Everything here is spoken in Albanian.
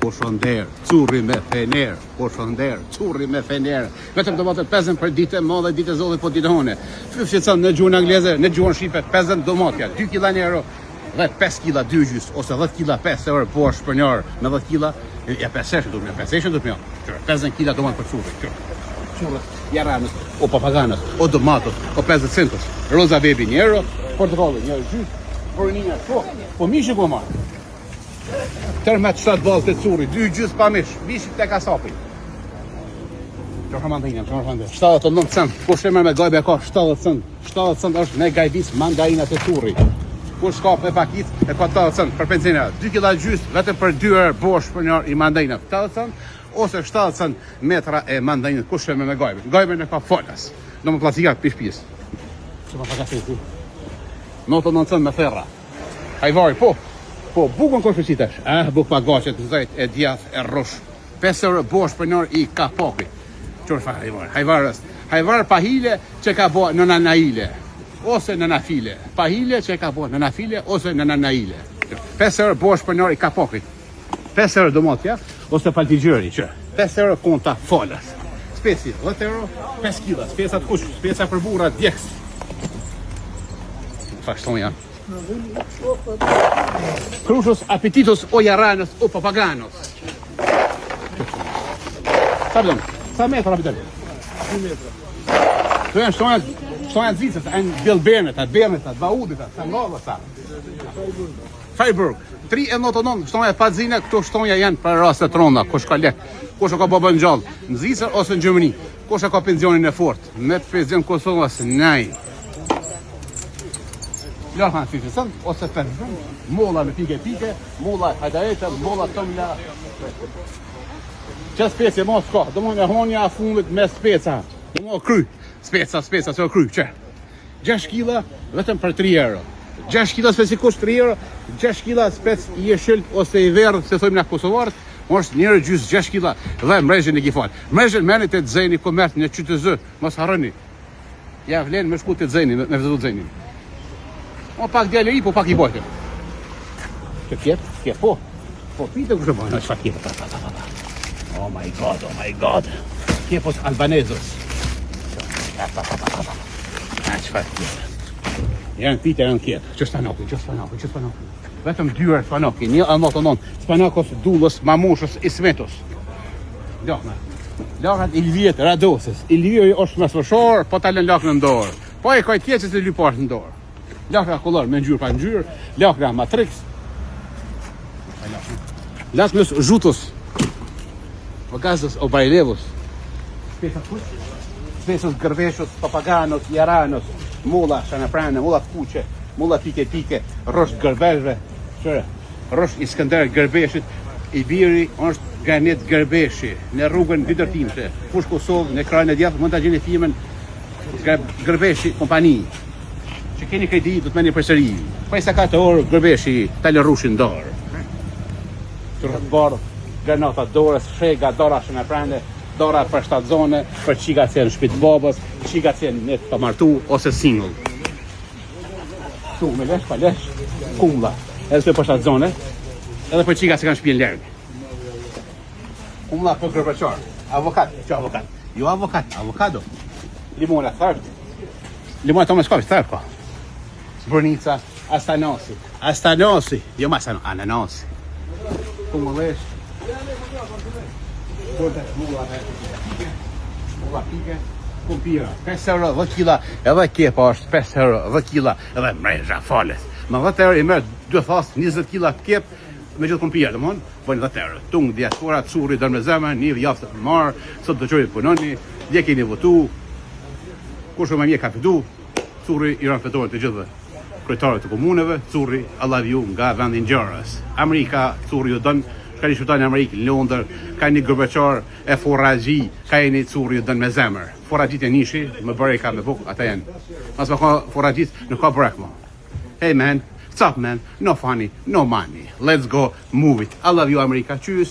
Përshënder, curri me fener, përshënder, curri me fener. Vetëm do të pezën për ditë e madhe, ditë e zollit, po ditë hone. Shqetëson në gjuhën angleze, në gjuhën shqipe, pezën do matja, 2 kg në euro, dhe 5 kg 2 gjys, ose 10 kg 5 euro bosh për një orë, me 10 kg, ja 5 do të 5 do të 50 kg do për curri. Curri, jaranës, o papaganës, o domatos, o 50 centos, roza bebi 1 euro, portokalli 1 gjys, borinina, po mishi po marr. Tërmet 7 balë të curri, 2 gjys pa mish, mishit të kasapi. Qërë mandajina, 79 cent, ku shemer me gajbe ka 70 cent është me gajbis mandajina të curri. Ku shkap e pakit e ka 80 cent për benzina, 2 kg gjys vetëm për 2 erë bosh për njërë i mandajina 80 cent, ose 70 cent metra e mandajina, ku shemer me gajbe. Gajbe në ka folas, do më plasikat pishpis. Që më pakasej ku? 99 cent me ferra. Hajvari, po, bukën kërë fëqitesh, buk pa gacet, zajt, e djath, e rrush. 5 euro bosh për njërë i kapaki. Qërë fa hajvarës? Hajvarë pahile që ka bo në nanaile, ose në nafile. Pahile që ka bo në nafile, ose në nanaile. 5 euro bosh për njërë i kapaki. 5 euro do motja, ose paltigjëri, që. 5 euro konta folas. Speci, 10 euro, 5 kg, speca të kush, speca për burra, djeks. Fa shton janë. Crucios apetitos o jaranës o papaganos. Sa metra rapidel? 2 metra. Të janë shtonja zvicës, janë bjelbernet, bernet, baudit, sa ngalës, sa. Freiburg. 3,99 shtonja padzine, këto shtonja janë për rastet ronda, kush ka lek, kush ka babën gjallë, në Zvicër ose në Gjermani, kush ka pensionin e fort, me pension Kosovës, nej. Lërë kanë fitësën, ose pensën, molla me pike, molla hajdarete, molla tëmla. Që specie mos ka, do më në honja a fundit me speca, do më kry, speca, se o kry, që? 6 kg vetëm për 3 euro. 6 kg speci kusht 3 euro, 6 kg spec i jeshilt ose i verë, se thojmë në Kosovarët, është njërë gjysë 6 kg dhe mrejshin e kifal. Mrejshin menit e të zeni komert në qytëzë, mos harëni. Ja vlenë me shku të zeni, me vëzdu të zeni. O pak djale i, po pak i bojtë. Që kjetë, po pite kështë bojnë, që fa kjetë, Oh my god. Kjepos albanezos. Që fa kjetë. Janë pite, janë kjetë. Që spanoki. Vetëm 2 erë spanoki, 1,99. Spanokos, dullës, mamushës, ismetos. Lakët Ilvijet, Radosës. Ilvijoj është më sfëshorë, po talen lakë në ndorë. Po e kajtë kjeqës e lyparë në ndorë. Lakra kolor me ngjyrë pa ngjyrë, lakra matrix. Lakmës zhutos. Vogazos o bajlevos. Spesos gërveshos, papaganos, jaranos, molla shanaprane, molla kuqe, molla pike, rosh gërbeshve, rosh Iskender gërbeshit, i biri është Ganet gërbeshi, në rrugën Vidërtimse, fush Kosovë, në krajën e djathë, mund të gjeni filmin Gërbeshi kompani. Që keni kredi, du të meni përsëri. Pa i sa 4 orë, gërbeshi, talë rushin dorë. Të rrët barë, granata dorës, shega, dora shënaprande, dora për 7 zone, për qika që në shpit babës, qika që në të martu, ose single. Tu, me lesh, pa lesh, kumla. Edhe për 7 zone, edhe për qika që kanë shpjen lërgë. Kumla për gërbeqar. Avokat, që avokat? Jo avokat, avokado. Limona, thërët. Limona të më shkopis, thërët ka. Zbornica, Astanosi, jo ma Ananosi. Kumëlesh. Mulla pike, kumpira. 5 euro, 10 kg, edhe kepa është 5 euro, 10 kg, edhe mrejsha fales. Më 10 euro i merë 2 thas, 20 kg kep, me gjithë kumpira, dhe mënë, bëjnë 10 euro. Tung, diaspora, curi, dërë me zemë, një jaftë të marë, sot të qojë punoni, dje keni votu, kur shumë me mje ka fidu, curi i ranë fetoren të gjithë kryetarët të komuneve, curi, I love you nga vendin Gjarës. Amerika, curi ju dënë, ka një shqiptar në Amerikë, në Londër, ka një gërbeqar e foragji, ka një curi ju dënë me zemër. Foragjit e nishi, më bërë i ka me bukë, ata janë. Mas më ka foragjit, në ka brek mo. Hey man, what's up man, no funny, no money, let's go, move it. I love you Amerika, qyës.